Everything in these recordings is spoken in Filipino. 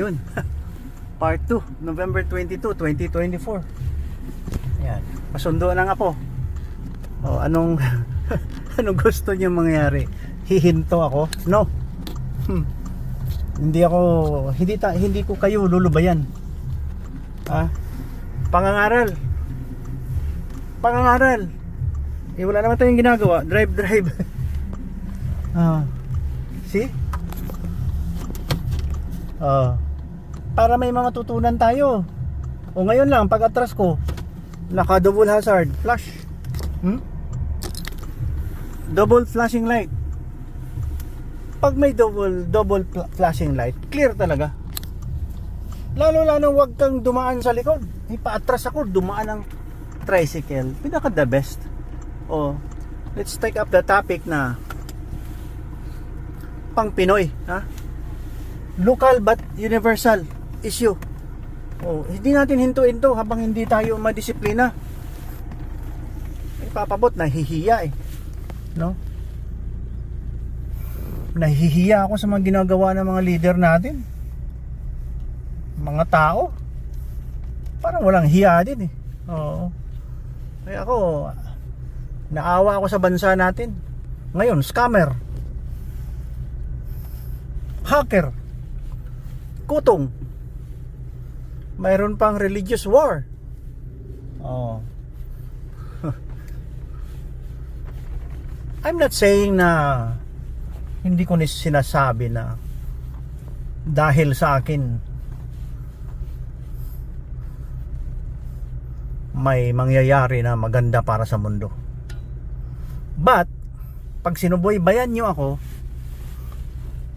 Ayun. Part 2, November 22, 2024. Ayan. Pasundo na nga po. O, anong anong gusto niyo mangyari? Hihinto ako? No. Hindi ko kayo lulubayan. Pangangaral. Wala naman tayong ginagawa. Drive. See? Para may mga tutunan tayo. O ngayon lang, pag atras ko, naka double hazard, flash. Double flashing light. Pag may double flashing light, clear talaga. Lalo wag kang dumaan sa likod. Ipaatras ako, dumaan ng tricycle. Pinaka the best. Let's take up the topic na pang Pinoy, local but universal issue. Hindi natin hintuin to habang hindi tayo madisiplina. Ipapabot, nahihiya no? Nahihiya ako sa mga ginagawa ng mga leader natin, mga tao. Parang walang hiya din Kaya ako, naawa ako sa bansa natin. Ngayon, scammer, hacker, kutong, mayroon pang religious war. I'm not saying na hindi ko sinasabi na dahil sa akin may mangyayari na maganda para sa mundo. But pag sinubaybayan nyo ako,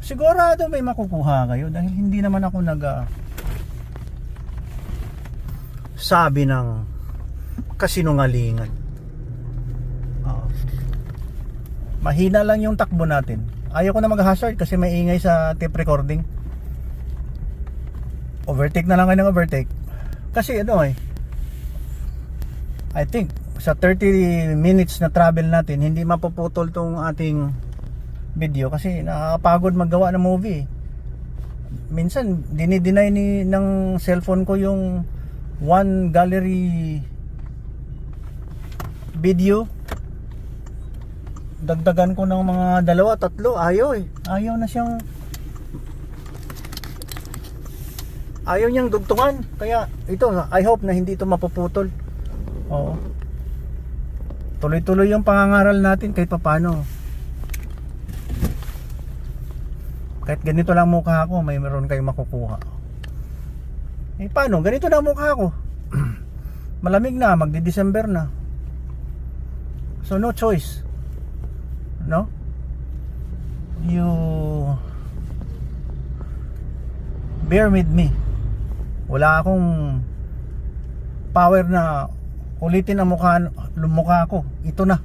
sigurado may makukuha kayo dahil hindi naman ako sabi ng kasinungalingan. Mahina lang yung takbo natin. Ayaw ko na mag-hazard kasi may ingay sa tape recording. Overtake na lang kayo ng overtake. Kasi I think sa 30 minutes na travel natin, hindi mapuputol tong ating video kasi nakakapagod maggawa ng movie. Minsan dinideny ng cellphone ko yung one gallery video. Dagdagan ko ng mga 2, 3. Ayaw na siyang, ayaw niyang dugtungan. Kaya ito, I hope na hindi ito mapuputol. Tuloy-tuloy yung pangangaral natin kahit papano. Kahit ganito lang mukha ko, meron kayong makukuha. Paano? Ganito lang mukha ko. Malamig na, magdi-December na. So no choice. No? You bear with me. Wala akong power na ulitin ang mukha ko. Ito na.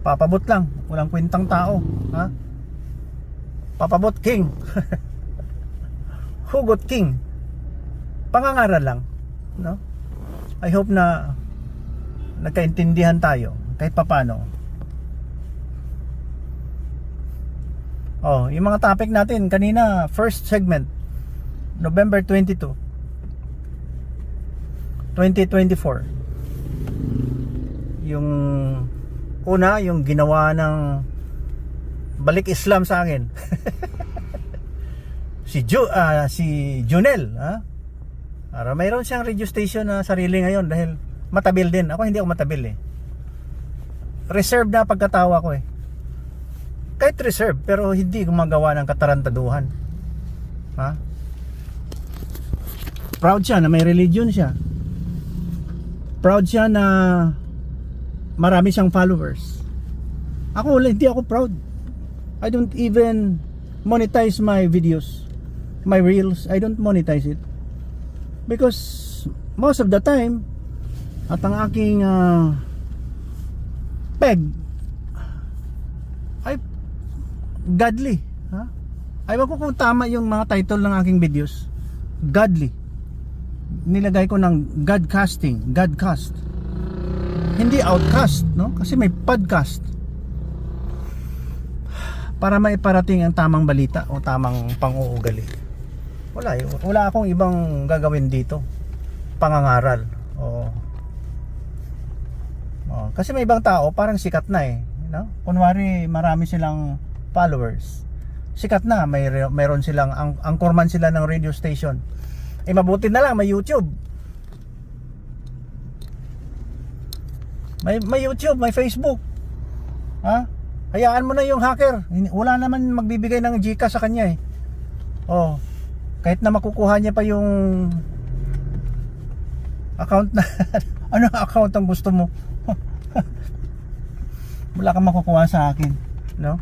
Papabot lang. Walang kwentang tao. Papabot king. Hugot king. Pangangaral lang. No? I hope na nagkaintindihan tayo kahit papano. Yung mga topic natin kanina, first segment, November 22, 2024. Yung una, yung ginawa ng balik Islam sa akin. si Junel, mayroon siyang radio station na sarili ngayon dahil matabil din. Ako hindi ako matabil Reserve na pagkatawa ko Kahit reserve, pero hindi gumagawa ng katarantaduhan. Proud siya na may religion siya. Proud siya na marami siyang followers. Ako, hindi ako proud. I don't even monetize my videos, my reels. I don't monetize it. Because most of the time, at ang aking peg ay godly. Ayaw ko kung tama yung mga title ng aking videos. Godly. Nilagay ko ng Godcast. Hindi outcast, no? Kasi may podcast. Para maiparating ang tamang balita o tamang pang-uugali. Wala eh. Wala akong ibang gagawin dito. Pangangaral. Oo. Oh, kasi may ibang tao parang sikat na eh, no? Kunwari marami silang followers. Sikat na, mayroon silang angkorman sila ng radio station. Eh mabuti na lang may YouTube. May YouTube, may Facebook. Ha? Hayaan mo na yung hacker. Wala naman magbibigay ng Gcash sa kanya eh. Oh. Kahit na makukuha niya pa yung account na ano account ang gusto mo. Wala kang makukuha sa akin, no?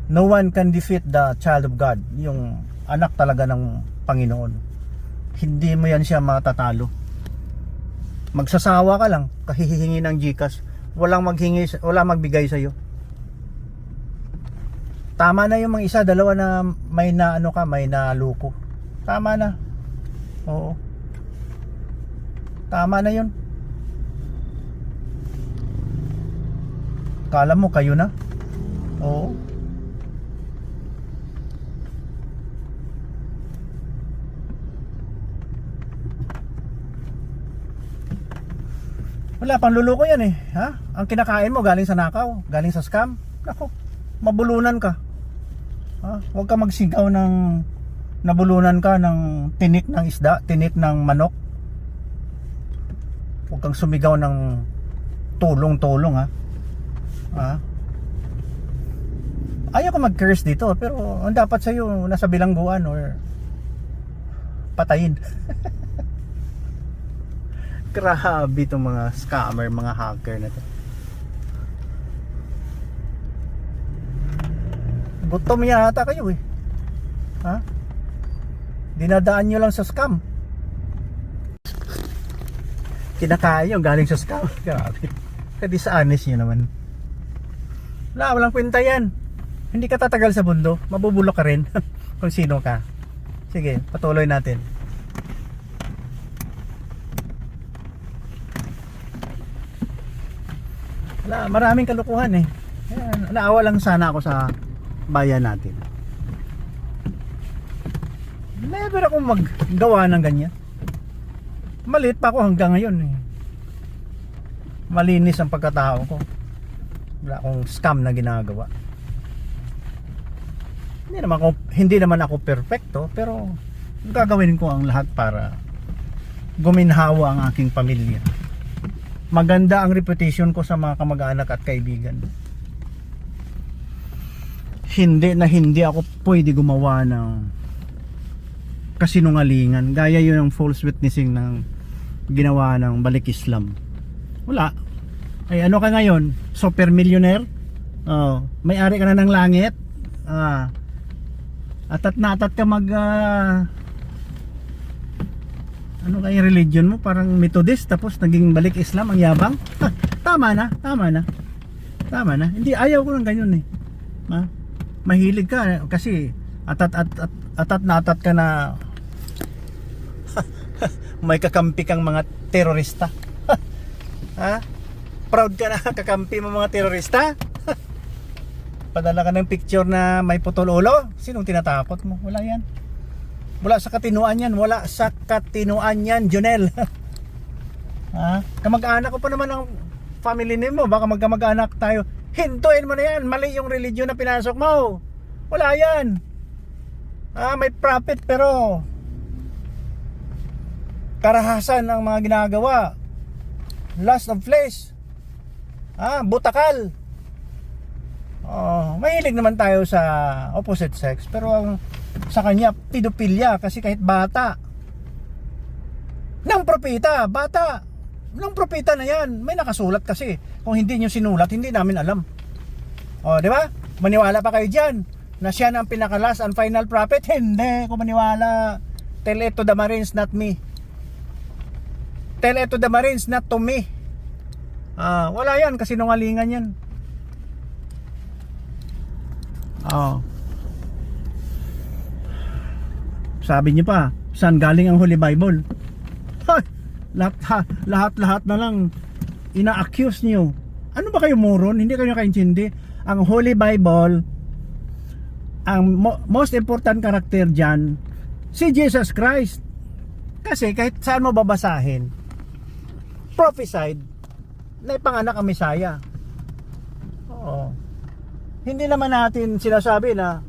No one can defeat the child of God, yung anak talaga ng Panginoon. Hindi mo yan siya matatalo. Magsasawa ka lang, kahihingi ng Gcash. Walang magbigay sa iyo. Tama na yung mga isa, dalawa na may naluko. Tama na. Oo. Tama na yun. Kala mo kayo na? Oo. Wala pang luluko yan eh, ha? Ang kinakain mo galing sa nakaw, galing sa scam. Nako, mabulunan ka. Ha? Huwag ka magsigaw ng nabulunan ka ng tinik ng isda, tinik ng manok. Huwag kang sumigaw ng tulong-tulong, ha? Ha? Ayaw ko mag-curse dito, pero ang dapat sa'yo nasa bilangguan or patayin. Grabe itong mga scammer, mga hacker na to. Gutom yata kayo eh. Ha? Dinadaan nyo lang sa scam. Kinakain yung galing sa scam. Grabe. Ka-dishonest nyo naman. Walang kwenta yan. Hindi ka tatagal sa mundo. Mabubulok ka rin kung sino ka. Sige, patuloy natin. Maraming kalukuhan eh. Ayan, naawa lang sana ako sa bayan natin. Never ako maggawa ng ganyan. Maliit pa ako hanggang ngayon eh. Malinis ang pagkatao ko. Wala akong scam na ginagawa. Hindi naman ako perfecto, pero gagawin ko ang lahat para guminhawa ang aking pamilya. Maganda ang reputation ko sa mga kamag-anak at kaibigan. Hindi ako pwede gumawa ng kasinungalingan. Gaya yun ang false witnessing ng ginawa ng Balik Islam. Wala. Ay ano ka ngayon? Super millionaire? Oh, may-ari ka na ng langit? Atat na atat ka ano kaya religion mo? Parang Methodist tapos naging Balik Islam ang yabang? Tama na. Hindi, ayaw ko ng ganyan eh. Mahilig ka kasi atat na atat ka na may kakampi kang mga terorista. Ha? Proud ka na kakampi mo mga terorista? Padala ka ng picture na may putol ulo? Sinong tinatakot mo? Wala yan. Wala sa katinuan yan, Jonel. Ha? Kamag-anak ko pa naman ang family name mo. Baka magkamag-anak tayo. Hintuin mo na yan. Mali yung religion na pinasok mo. Wala yan. May profit pero karahasan ang mga ginagawa. Lust of flesh. Butakal. Mahilig naman tayo sa opposite sex, pero sa kanya pedophilia kasi kahit bata ng propeta, bata ng propeta na yan, may nakasulat kasi. Kung hindi nyo sinulat, hindi namin alam. Di ba? Maniwala pa kayo dyan na siya na ang pinaka-last and final prophet? Hindi ko maniwala. Tell it to the Marines, not me. Tell it to the Marines, not to me. Wala yan, kasi nungalingan yan. Sabi niyo pa, saan galing ang Holy Bible? Lahat na lang ina-accuse niyo. Ano ba kayo moron? Hindi kayo nakaintindi. Ang Holy Bible ang most important character dyan, si Jesus Christ. Kasi kahit saan mo babasahin, prophesied na ipanganak ang Messiah. Oo. Hindi naman natin sinasabi na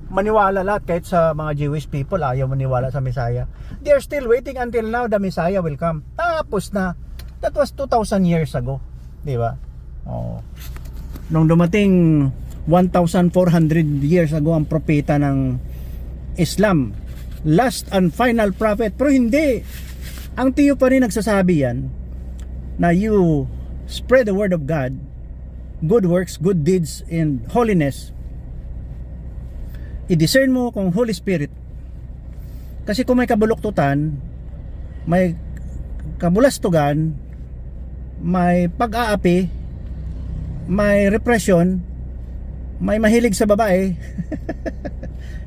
maniwala lahat, kahit sa mga Jewish people ayaw maniwala sa Messiah. They are still waiting until now the Messiah will come. Tapos na. That was 2,000 years ago. Di ba? Oo. Nung dumating 1,400 years ago ang propeta ng Islam, last and final prophet. Pero hindi. Ang tiyo pa rin nagsasabi yan na you spread the word of God, good works, good deeds, and holiness. I-discern mo kung Holy Spirit. Kasi kung may kabuluktutan, may kabulastugan, may pag-aapi, may repression, may mahilig sa babae,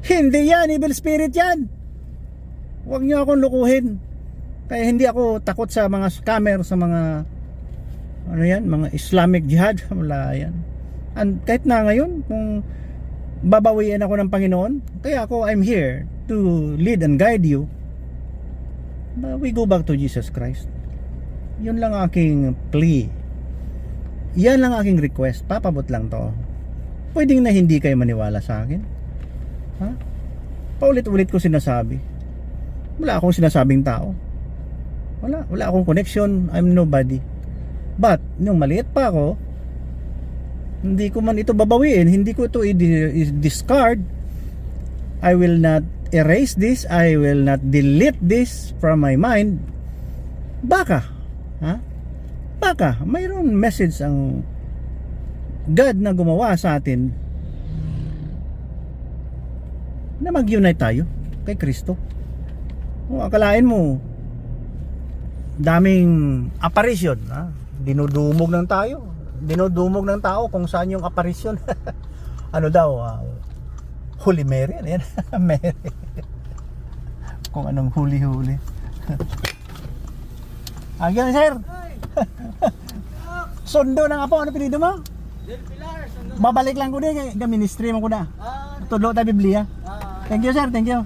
hindi yan, evil spirit yan. Huwag niyo akong lukuhin. Kaya hindi ako takot sa mga scammer, sa mga ano yan, mga Islamic jihad. Wala yan. And kahit na ngayon, kung babawiin ako ng Panginoon, kaya ako, I'm here to lead and guide you. But we go back to Jesus Christ. Yun lang aking plea. Yan lang aking request. Papabot lang to. Pwedeng na hindi kayo maniwala sa akin. Ha? Paulit-ulit ko sinasabi. Wala akong sinasabing tao. Wala akong connection. I'm nobody. But nung maliit pa ako, hindi ko man ito babawiin, hindi ko ito i-discard. I will not erase this, I will not delete this from my mind. Baka, ha? Baka mayroon message ang God na gumawa sa atin na mag-unite tayo kay Kristo. O, akalain mo daming apparition, ha? Dinudumog ng tao kung saan yung apparition. Ano daw, Holy Mary, ano yan? Mary. Kung anong huli-huli. Agyan, sir. Sundo ng apo, ano pinido mo? Del Pilar, sundo. Babalik lang ko din, ministry mo ko na. Tudlo tayo Biblia. Thank you, sir, thank you.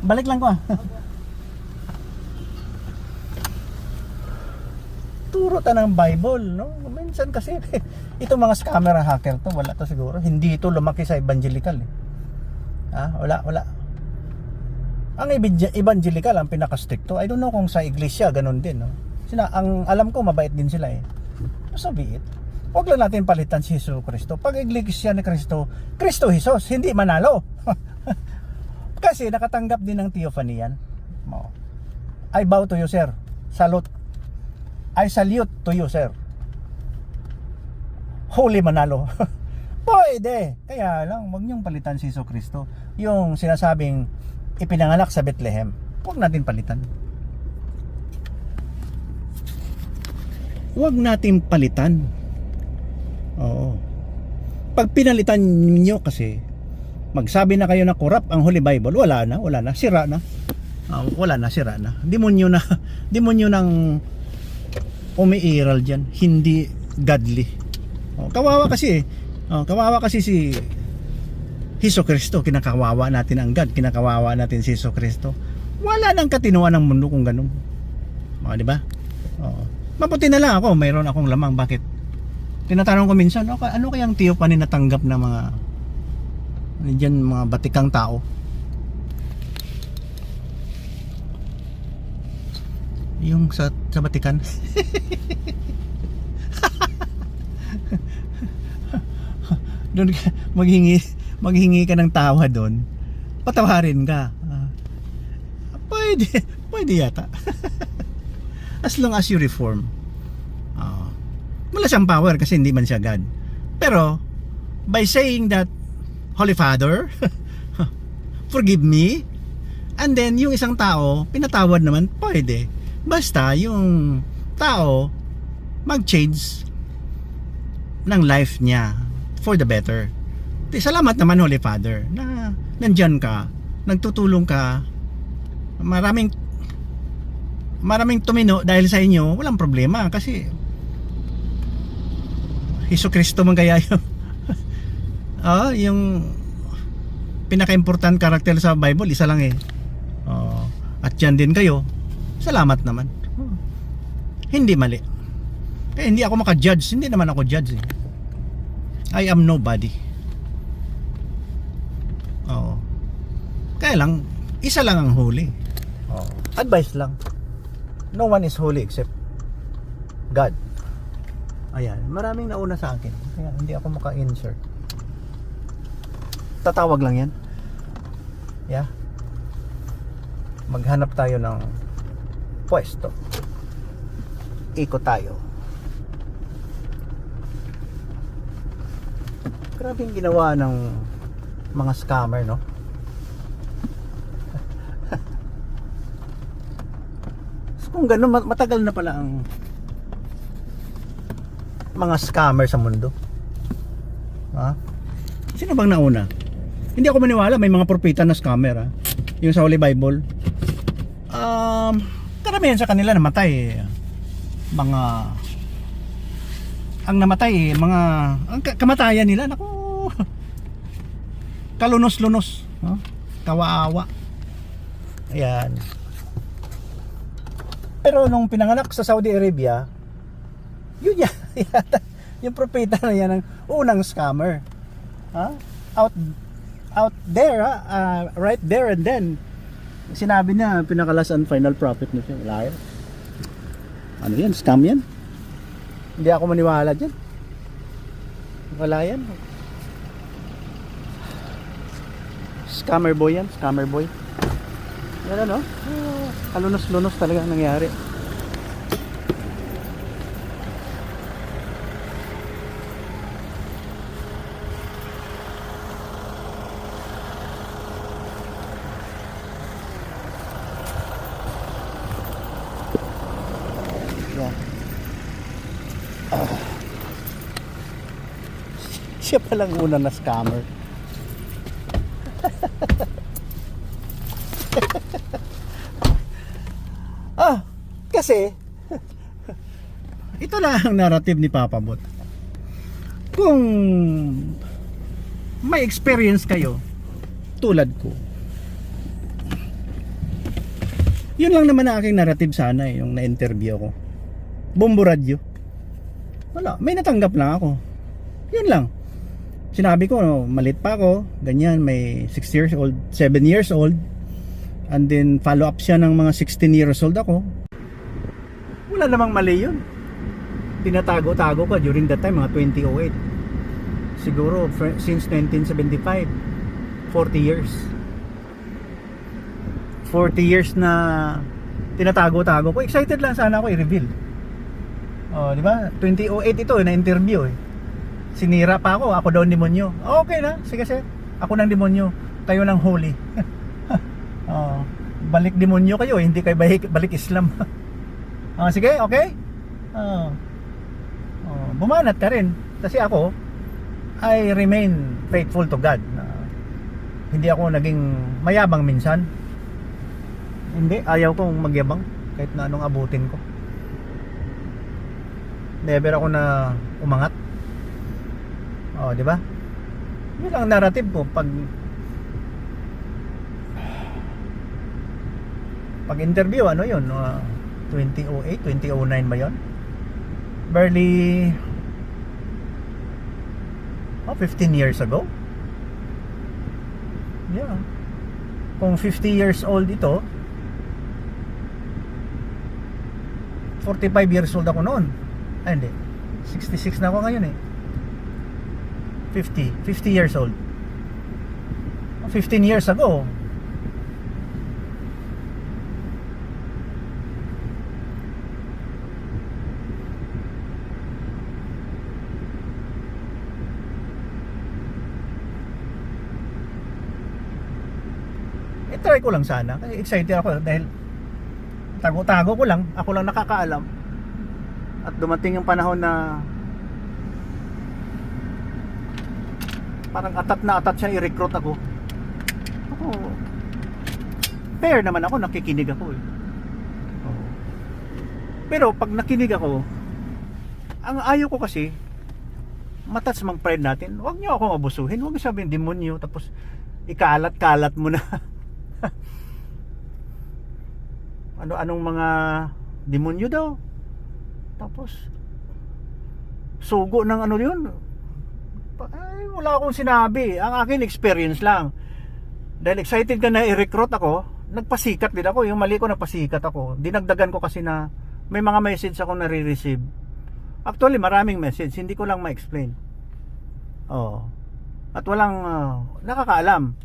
Balik lang ko, Turo ta ng Bible, no? Minsan kasi itong mga scammer hacker to, wala to siguro. Hindi ito lumaki sa evangelical, eh. Wala. Ang evangelical ang pinaka-stricto. I don't know kung sa iglesia ganun din, no? Ang alam ko mabait din sila, eh. Sabi it. Huwag lang natin palitan si Jesus Kristo. Pag iglesia ni Kristo, Kristo Jesus, hindi manalo. Kasi nakatanggap din ng theophany yan. I bow to you, sir. Salute. I salute to you, sir. Holy Manalo. Pwede. Kaya lang, huwag niyong palitan si Jesu Kristo. Yung sinasabing ipinanganak sa Bethlehem, huwag natin palitan. Huwag natin palitan. Oo. Pag pinalitan niyo kasi, magsabi na kayo na corrupt ang Holy Bible, wala na, sira na. Sira na. Demonyo ng umiiral dyan, hindi godly. Kawawa kasi si Hesus Kristo. Kinakawawa natin ang God, kinakawawa natin si Hesus Kristo. Wala nang katinuan ng mundo kung ganun. Di ba? Mabuti na lang ako, mayroon akong lamang. Bakit? Tinatanong ko minsan, ano kayang theophany natanggap ng mga batikang tao? Yung sa Vatican. Doon maghingi ka ng tawa doon. Patawarin ka. Pwede yata. As long as you reform. Wala siyang power kasi hindi man siya God. Pero by saying that, Holy Father, forgive me, and then yung isang tao pinatawad naman, pwede. Basta yung tao mag-change ng life niya for the better. Salamat naman, Holy Father, na nandyan ka, nagtutulong ka. Maraming tumino dahil sa inyo, walang problema kasi Hesus Kristo man kaya yung Yung pinaka-important character sa Bible, isa lang eh. At yan din kayo. Salamat naman. Hindi mali. Kaya hindi ako maka-judge. Hindi naman ako judge eh. I am nobody. Kaya lang, isa lang ang holy. Advice lang. No one is holy except God. Ayan, maraming nauna sa akin. Kaya hindi ako maka-insert. Tatawag lang yan. Yeah. Maghanap tayo ng pwesto. Ikot tayo. Grabe yung ginawa ng mga scammer, no? So, kung gano'n, matagal na pala ang mga scammer sa mundo. Sino bang nauna? Hindi ako maniwala may mga propeta na scammer, yung sa Holy Bible. Karamihan sa kanila namatay. Ang namatay ang kamatayan nila, naku, kalunos-lunos, kawaawa. Ayan. Pero nung pinanganak sa Saudi Arabia, yun yan, yung propeta na yan ang unang scammer. Out there, right there and then, sinabi niya pinakalas and final prophet na siya. Wala yan. Ano yan? Scam yan? Hindi ako maniwala dyan. Wala yan. Scammer boy yan. Scammer boy. Yan ano? Kalunos-lunos talaga ang nangyari. Siya palang una na scammer. Kasi ito lang ang narrative ni Papa Bot. Kung may experience kayo tulad ko, yun lang naman ang aking narrative sana yung na-interview ko. Bombo radyo. Wala, may natanggap lang ako. Yun lang. Sinabi ko, malit pa ako, ganyan, may 6 years old, 7 years old, and then follow up siya ng mga 16 years old ako. Wala namang mali yun. Tinatago-tago ko during that time, mga 2008. Siguro, since 1975, 40 years. 40 years na tinatago-tago ko. Excited lang sana ako i-reveal. Di ba? 2008 ito, na-interview eh. Sinira pa ako daw demonyo. Okay na, sige sir. Ako ng demonyo, kayo ng holy. Balik demonyo kayo, hindi kayo balik Islam. Sige, okay? Bumanat ka rin. Kasi ako, I remain faithful to God. Hindi ako naging mayabang minsan. Hindi, ayaw kong magyabang kahit na anong abutin ko. Never ako na umangat. Di ba? Yun ang narrative ko pag interview, ano yun? 2008, 2009 ba yun? Barely 15 years ago. Yeah. Kung 50 years old ito, 45 years old ako noon. Ay hindi, 66 na ako ngayon eh. 50 years old. 15 years ago. I-try ko lang sana. Kasi excited ako dahil tago-tago ko lang. Ako lang nakakaalam. At dumating yung panahon na parang atat na atat siya i-recruit ako. Fair naman ako, nakikinig ako eh. Pero pag nakinig ako, ang ayaw ko kasi matats mang pride natin, huwag niyo akong abusuhin, huwag niyo sabihin demonyo, tapos ikalat-kalat mo na. Anong mga demonyo daw. Tapos sugo ng ano yun. Ay, wala akong sinabi. Ang akin experience lang. Dahil excited ka na i-recruit ako, nagpasikat din ako. Yung mali ko, nagpasikat ako. Dinagdagan ko kasi na may mga message ako nare-receive. Actually, maraming message. Hindi ko lang ma-explain. Oh. At walang nakakaalam.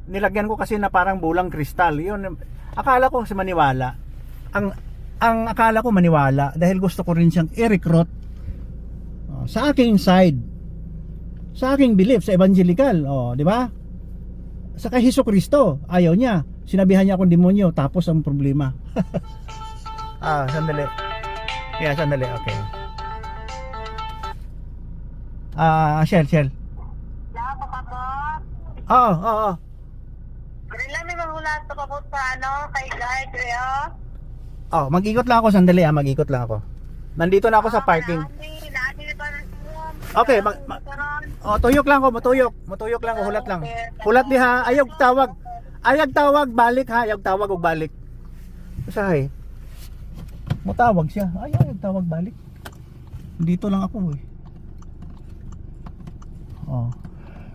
Nilagyan ko kasi na parang bulang kristal. Yun, akala ko kasi maniwala. Ang akala ko maniwala dahil gusto ko rin siyang i-recruit sa aking side, sa aking belief sa evangelical, di ba? Sa kay Hesukristo, ayaw niya. Sinabihan niya akong demonyo, tapos ang problema. Sandali. Yeah, sandali. Okay. Shell. Oo. Ganun lang may mahulat pa po sa kay guard, Rhea. Mag-ikot lang ako sandali, mag-ikot lang ako. Nandito na ako sa parking. Okay, tuyok lang ako, matuyok lang ako, hulat lang. Hulat diha, ayog tawag, balik ha, ayog tawag og balik. Usahay. Mutawag siya. Ayog tawag balik. Dito lang ako eh.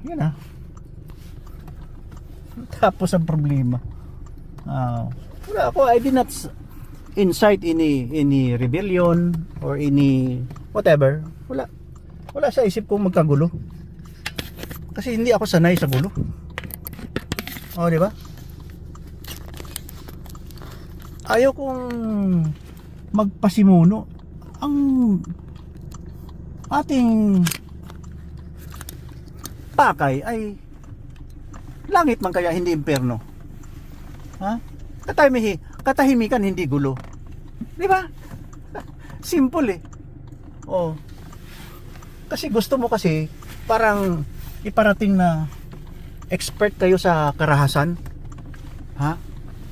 Yan ha. Tapos ang problema. Wala ako, I did not incite any rebellion or any whatever. Wala sa isip ko magkagulo. Kasi hindi ako sanay sa gulo. Di ba? Ayaw kong magpasimuno. Ang ating pakay ay langit man kaya hindi impyerno. Katahimikan hindi gulo. Di ba? Simple eh. Kasi gusto mo kasi parang iparating na expert kayo sa karahasan.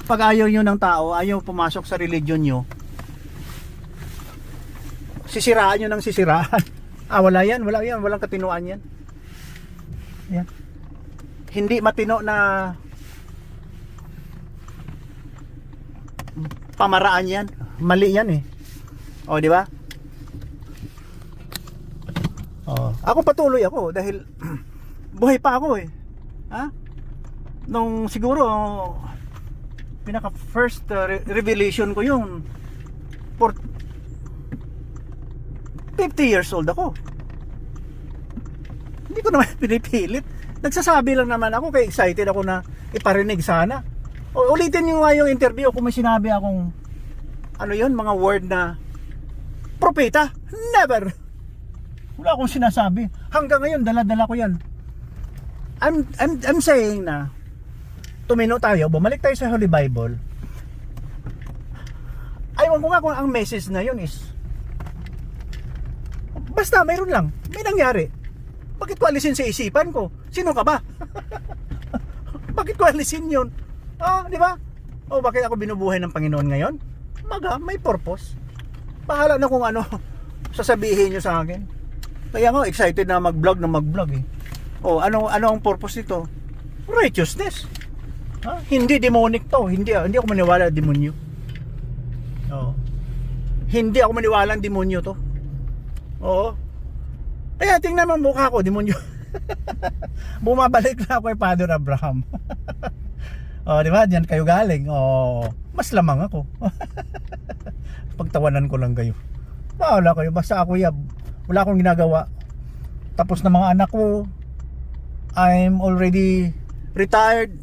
Pag ayaw nyo ng tao, ayaw pumasok sa religion nyo, sisiraan nyo ng sisiraan. Wala yan, walang katinuan yan. Yan. Hindi matino na pamaraan yan. Mali yan eh. Di ba? Ako patuloy ako dahil buhay pa ako eh. Nung siguro pinaka first revelation ko yung 50 years old ako. Hindi ko naman pinipilit. Nagsasabi lang naman ako, kaya excited ako na iparinig sana. Ulitin nyo nga yung interview kung may sinabi akong mga word na propeta. Never. Wala akong sinasabi. Hanggang ngayon dala-dala ko yan. I'm saying na tumino tayo, bumalik tayo sa Holy Bible. Aywan ko nga kung ang message na yun is basta mayroon lang, may nangyari. Bakit ko alisin sa isipan ko? Sino ka ba? Bakit ko alisin yun? Di ba? Bakit ako binubuhay ng Panginoon ngayon? May purpose. Bahala na kung ano sasabihin nyo sa akin. Kaya nga excited na mag-vlog eh. Ano ang purpose nito? Righteousness. Hindi demonic to. Hindi ako maniwala demonyo. Hindi ako maniwala ng demonyo to. Kaya tingnan mo ang mukha ko, demonyo. Bumabalik na ako kay Father Abraham. Di ba? Diyan kayo galing. Mas lamang ako. Pagtawanan ko lang kayo. Wala kayo. Basta ako wala akong ginagawa. Tapos na mga anak ko, I'm already retired.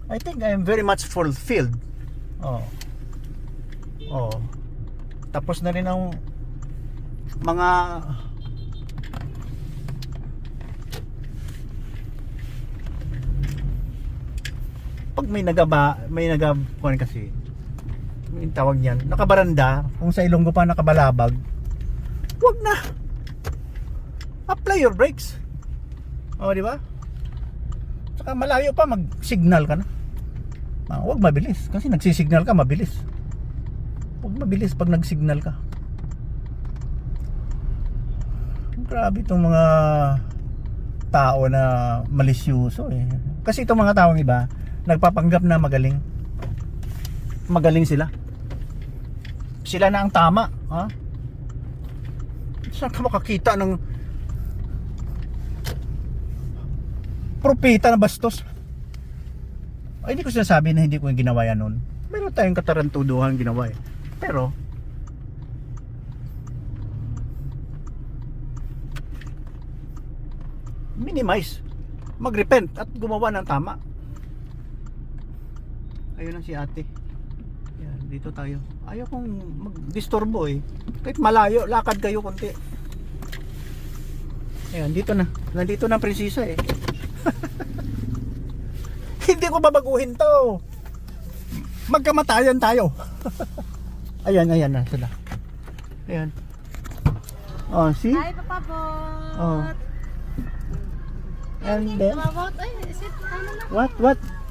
I think I'm very much fulfilled. Tapos na rin ang mga pag may nagabuan kasi yung tawag niyan, nakabaranda, kung sa Ilonggo pa nakabalabag, wag na. Apply your brakes. Di ba? Saka malayo pa mag-signal ka na. Wag mabilis kasi nagsisignal ka mabilis. Wag mabilis pag nag-signal ka. Grabe itong mga tao na malisyoso eh. Kasi itong mga taong iba, nagpapanggap na magaling. Magaling sila. Sila na ang tama, ha? Saan ka makakita ng propeta na bastos? Ay, hindi ko sinasabi na hindi ko yung ginawa yan nun. Meron tayong katarantuduhan ginawa eh. Pero minimize, mag-repent at gumawa ng tama. Ayun lang si ate. Yan, dito tayo. Ayaw kong mag-disturbo eh. Kahit malayo, lakad kayo konti. Ayan, dito na. Nandito na ang prinsesa eh. Hindi ko babaguhin to. Magkamatayan tayo. Ayan na sila. Ayan. Oh, see? Hi, Papa Bot. Oh. And then, Papa Bot, ay, is it, ano na?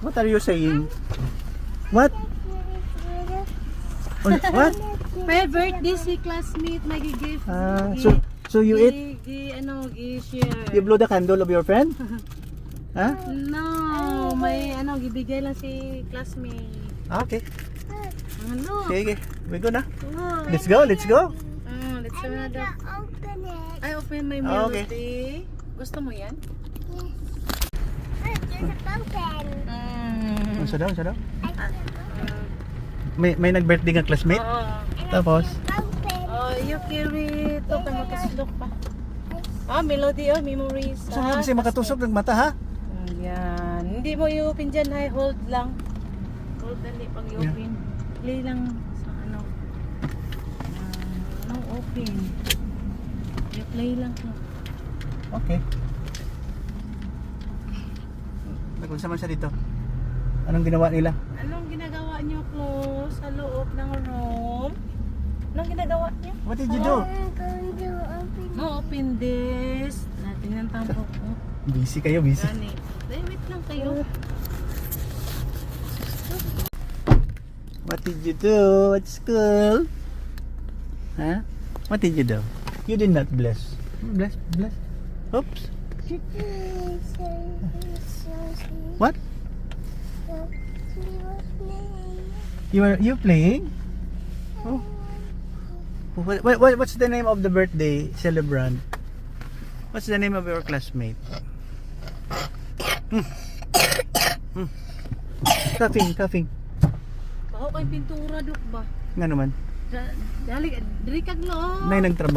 what are you saying? What? What? My birthday si classmate, nag-gift. So you eat? Share. You blow the candle of your friend? Huh? No, may gibigay lang si classmate. Okay. Ano? Sige, we go na. Oh, Let's go. let's go na daw. Open it. I open my Okay. melody. Gusto mo yan? There's a fountain. Sa daw. May nag-birthday ng classmate? Oo. Tapos? Fountain. Oh, you carry ito, kamatusok pa. Melody, memories. So kasi makatusok ng mata ha? Yan. Hindi mo i-open dyan, hay. Hold lang. Hold dali pag i-open. Play lang sa ano. No open. I-play lang. Okay. Nagpunsa man siya dito. Anong ginawa nila? Anong ginagawa niyo, Close, sa loob ng room? Anong ginagawa niyo? What did you do? I'm going to open No, open this. Natin ang tampok ko. Busy kayo, busy. Gani. Wait lang kayo. What did you do at school? Huh? What did you do? You did not bless. Bless. Oops. What? You playing? Oh. What's the name of the birthday celebrant? What's the name of your classmate? Coughing. Baho kay pintura, Dok ba? Nga naman. Dali kag loob. Nay nagtrabaho.